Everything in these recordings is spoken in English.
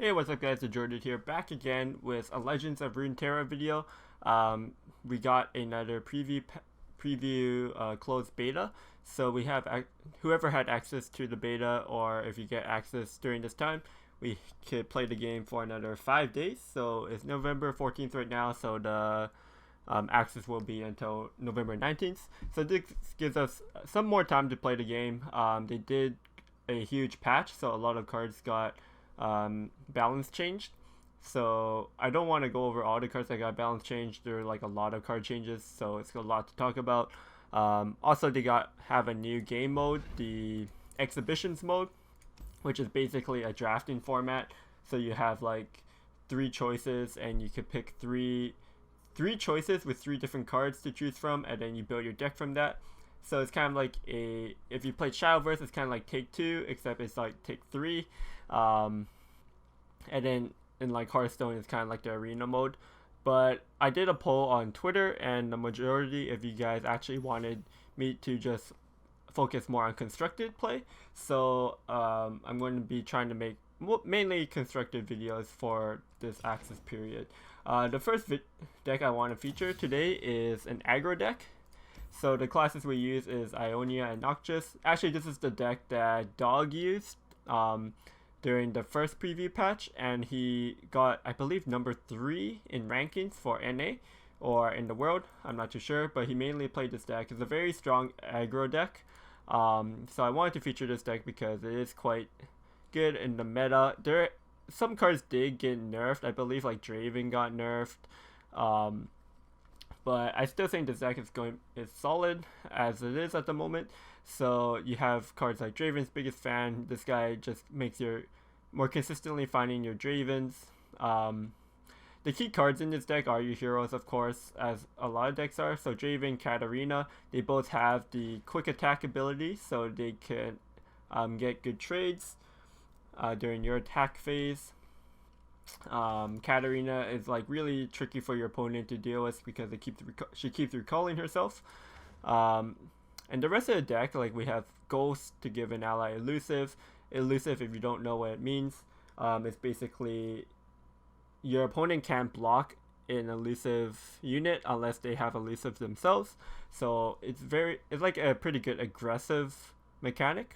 Hey, what's up guys, TheJordude here, back again with a Legends of Runeterra video. We got another preview closed beta, so we have whoever had access to the beta, or if you get access during this time, we could play the game for another 5 days. So it's November 14th right now, so the access will be until November 19th. So this gives us some more time to play the game. They did a huge patch, so a lot of cards got balance changed. So I don't want to go over all the cards that got balance changed. There are like a lot of card changes, so it's a lot to talk about. Also, they have a new game mode, the exhibitions mode, which is basically a drafting format. So you have like 3 choices, and you could pick three choices with 3 different cards to choose from, and then you build your deck from that. So it's kind of like if you played Shadowverse, it's kind of like Take Two, except it's like Take Three. Um, and then in like Hearthstone, it's kind of like the arena mode. But I did a poll on Twitter, and the majority of you guys actually wanted me to just focus more on constructed play. So I'm going to be trying to make mainly constructed videos for this access period. The first deck I want to feature today is an aggro deck. So the classes we use is Ionia and Noxius. Actually, this is the deck that Dog used during the first preview patch, and he got, I believe, number 3 in rankings for NA or in the world. I'm not too sure, but he mainly played this deck. It's a very strong aggro deck. So I wanted to feature this deck because it is quite good in the meta. Some cards did get nerfed. I believe like Draven got nerfed. But I still think this deck is solid as it is at the moment. So you have cards like Draven's biggest fan. This guy just makes your more consistently finding your Dravens. The key cards in this deck are your heroes, of course, as a lot of decks are. So Draven, Katarina, they both have the quick attack ability, so they can get good trades during your attack phase. Katarina is like really tricky for your opponent to deal with because she keeps recalling herself. And the rest of the deck, like we have Ghost to give an ally elusive. Elusive, if you don't know what it means, it's basically your opponent can't block an elusive unit unless they have elusive themselves. So it's like a pretty good aggressive mechanic.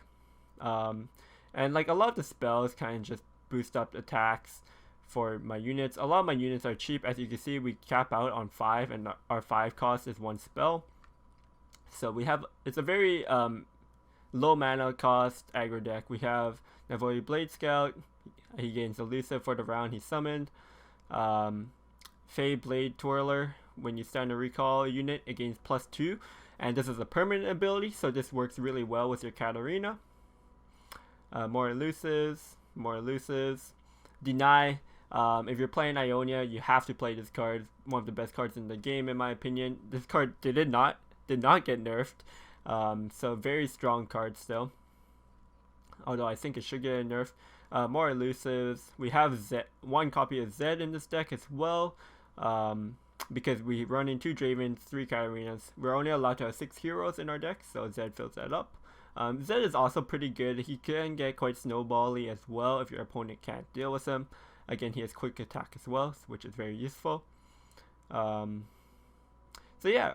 And like a lot of the spells kind of just boost up attacks for my units. A lot of my units are cheap. As you can see, we cap out on 5, and our 5 cost is 1 spell. So it's a very low mana cost aggro deck. We have Navoi Blade Scout. He gains elusive for the round he's summoned. Fey Blade Twirler. When you start a recall unit, it gains +2. And this is a permanent ability, so this works really well with your Katarina. More elusives. Deny. If you're playing Ionia, you have to play this card. One of the best cards in the game, in my opinion. This card did not get nerfed, so very strong card still. Although I think it should get a nerf. More elusives. We have one copy of Zed in this deck as well, because we run in 2 Dravens, 3 Katarinas. We're only allowed to have 6 heroes in our deck, so Zed fills that up. Zed is also pretty good. He can get quite snowbally as well if your opponent can't deal with him. Again, he has quick attack as well, which is very useful. So yeah,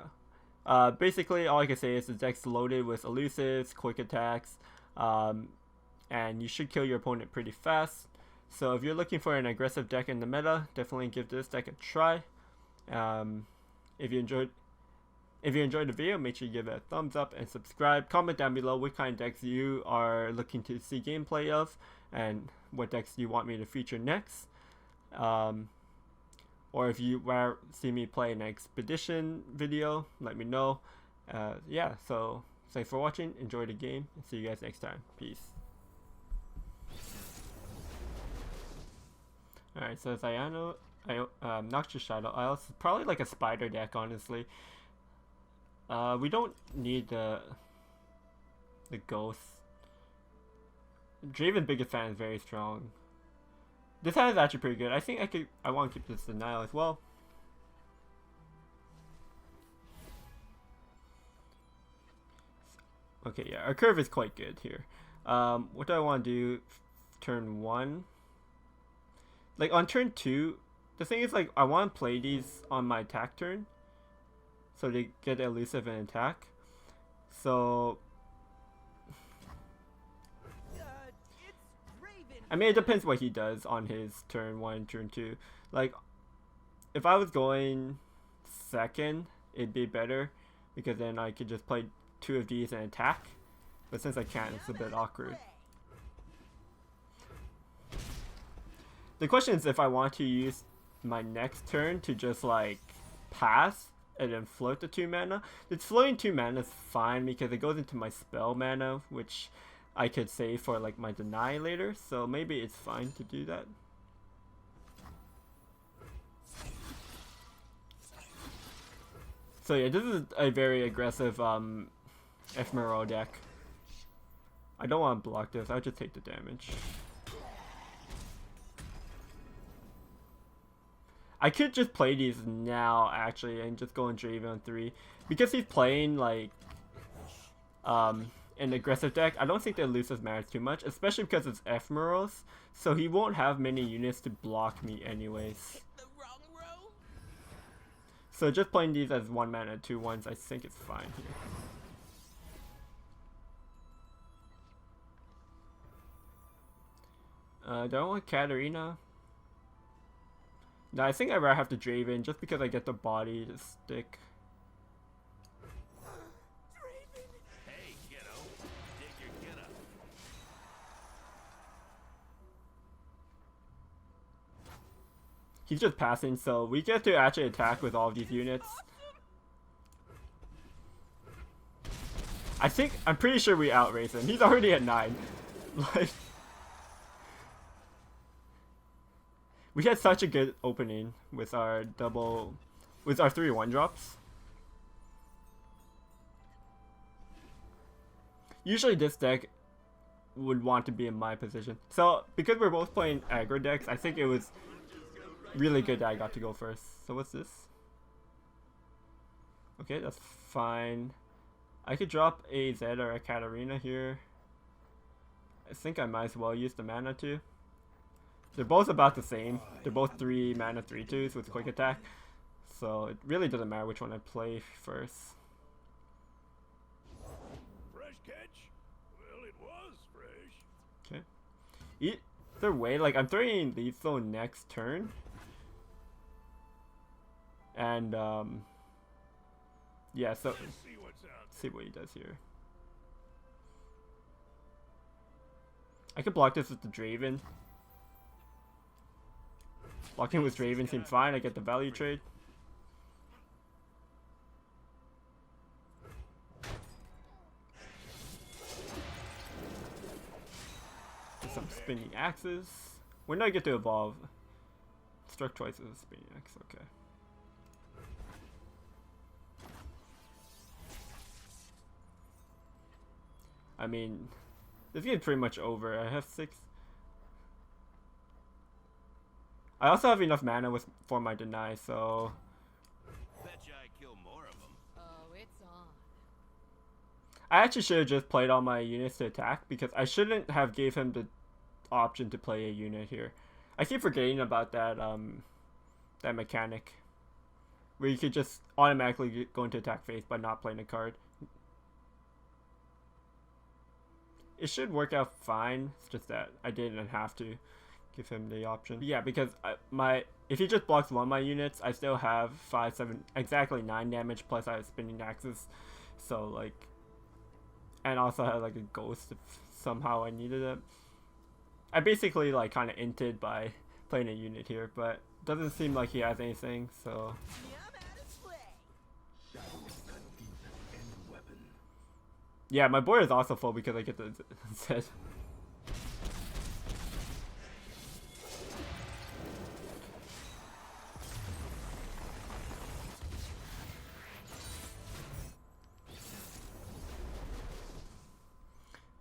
basically all I can say is the deck's loaded with elusives, quick attacks, and you should kill your opponent pretty fast. So if you're looking for an aggressive deck in the meta, definitely give this deck a try. If you enjoyed the video, make sure you give it a thumbs up and subscribe. Comment down below what kind of decks you are looking to see gameplay of, and what decks you want me to feature next. Or if you want to see me play an expedition video, let me know. Yeah, so thanks for watching. Enjoy the game, and see you guys next time. Peace. Alright, so it's Noxious Shadow Isles. Probably like a spider deck, honestly. We don't need the ghost. Draven's biggest fan is very strong. This hand is actually pretty good. I think I want to keep this denial as well. Okay, yeah, our curve is quite good here. What do I want to do? Turn 1. Like on turn 2, the thing is like I want to play these on my attack turn, so they get elusive and attack. So I mean, it depends what he does on his turn 1, turn 2. Like, if I was going second, it'd be better, because then I could just play 2 of these and attack. But since I can't, it's a bit awkward. The question is if I want to use my next turn to just like pass and then float the 2 mana. It's floating 2 mana is fine because it goes into my spell mana, which I could save for like my deny later, so maybe it's fine to do that. So yeah, this is a very aggressive ephemeral deck. I don't want to block this, I'll just take the damage. I could just play these now actually and just go and Draven on 3. Because he's playing like an aggressive deck, I don't think the elusive matters too much, especially because it's ephemerals, so he won't have many units to block me anyways. So just playing these as 1 mana 2/1s, I think it's fine here. Do I want Katarina? No, I think I'd rather have the Draven just because I get the body to stick. Hey, kiddo. Dig your kid up. He's just passing, so we get to actually attack with all of these units. I'm pretty sure we outrace him. He's already at 9. Like, we had such a good opening with our 3/1 drops. Usually this deck would want to be in my position. So because we're both playing aggro decks, I think it was really good that I got to go first. So what's this? Okay, that's fine. I could drop a Zed or a Katarina here. I think I might as well use the mana too. They're both about the same. They're both 3 mana 3/2s with quick attack. So it really doesn't matter which one I play first. Fresh catch? Well, it was fresh. Okay. Either way, like I'm throwing lethal next turn. And yeah, so Let's see what's out. see what he does here. I could block this with the Draven. Blocking with Draven seems fine. I get the value trade. Get some spinning axes. When do I get to evolve? Struck twice with a spinning axe. Okay. I mean, this game's pretty much over. I have 6. I also have enough mana for my deny, so Betcha I kill more of them. Oh, it's on. I actually should have just played all my units to attack because I shouldn't have gave him the option to play a unit here. I keep forgetting about that that mechanic where you could just automatically go into attack phase by not playing a card. It should work out fine. It's just that I didn't have to give him the option. Yeah, because if he just blocks 1 of my units, I still have 5, 7, exactly 9 damage, plus I have spinning axes. So like, and also have like a ghost if somehow I needed it. I basically like kind of inted by playing a unit here, but doesn't seem like he has anything, so. Yeah, my board is also full because I get the Zed.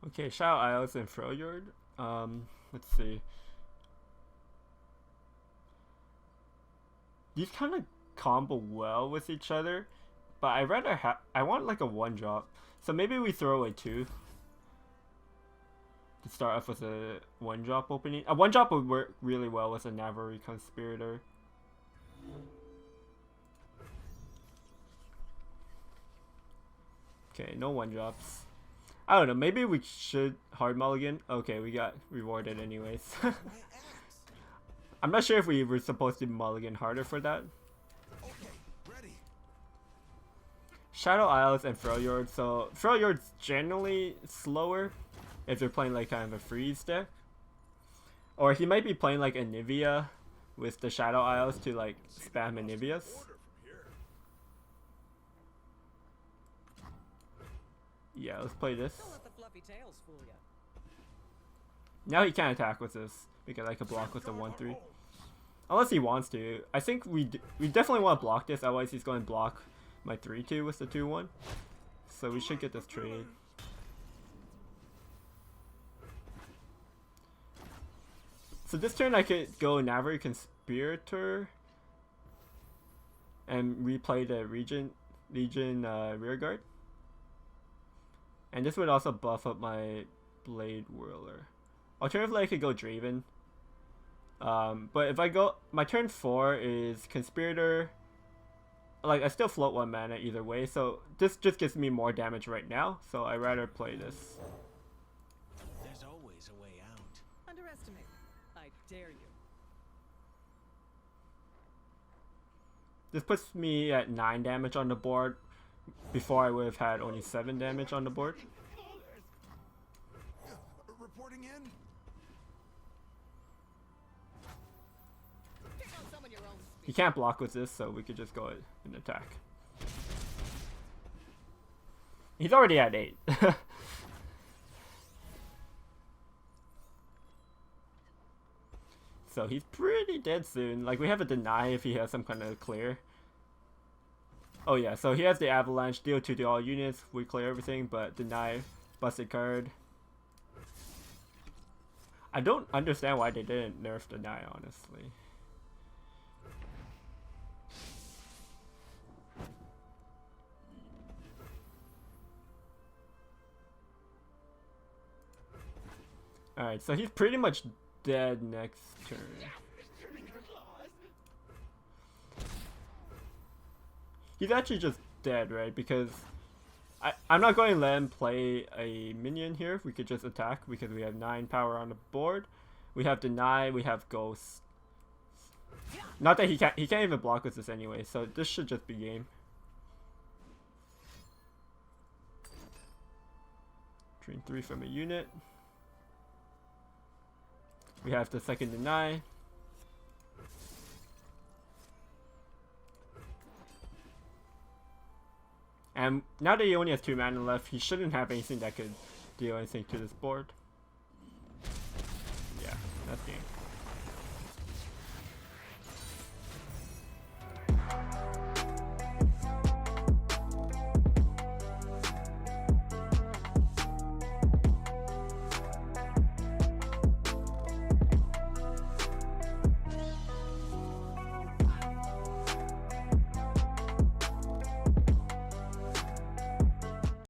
Okay, Shadow Isles and TheJordude. Let's see. These kind of combo well with each other, but I want like a 1-drop. So maybe we throw away 2. start off with a 1-drop opening. A 1-drop would work really well with a Navari Conspirator. Okay, no 1-drops. I don't know, maybe we should hard mulligan. Okay, we got rewarded anyways. I'm not sure if we were supposed to mulligan harder for that. Shadow Isles and Freljord. So Freljord's generally slower if you're playing like kind of a freeze deck. Or he might be playing like Anivia with the Shadow Isles to like spam Anivias. Yeah, let's play this. Now he can't attack with this because I could block with the 1-3. Unless he wants to. I think we definitely want to block this, otherwise he's going to block my 3-2 with the 2-1. So we should get this trade. So this turn I could go Navari Conspirator and replay the Legion Rearguard. And this would also buff up my Blade Whirler. Alternatively, I could go Draven. But if I go, my turn 4 is Conspirator. Like, I still float 1 mana either way, so this just gives me more damage right now, so I'd rather play this. There's always a way out. Underestimate. I dare you. This puts me at 9 damage on the board. Before I would have had only 7 damage on the board. Reporting in. He can't block with this, so we could just go and attack. He's already at 8. So he's pretty dead soon. Like, we have a deny if he has some kind of clear. Oh yeah, so he has the Avalanche, deal 2 to all units, we clear everything, but deny, busted card. I don't understand why they didn't nerf deny, honestly. Alright, so he's pretty much dead next turn. He's actually just dead, right? Because I'm not going to let him play a minion here. We could just attack because we have 9 power on the board. We have deny, we have ghost. Not that he can't even block with this anyway, so this should just be game. Drain 3 from a unit. We have the second deny. And now that he only has 2 mana left, he shouldn't have anything that could deal anything to this board.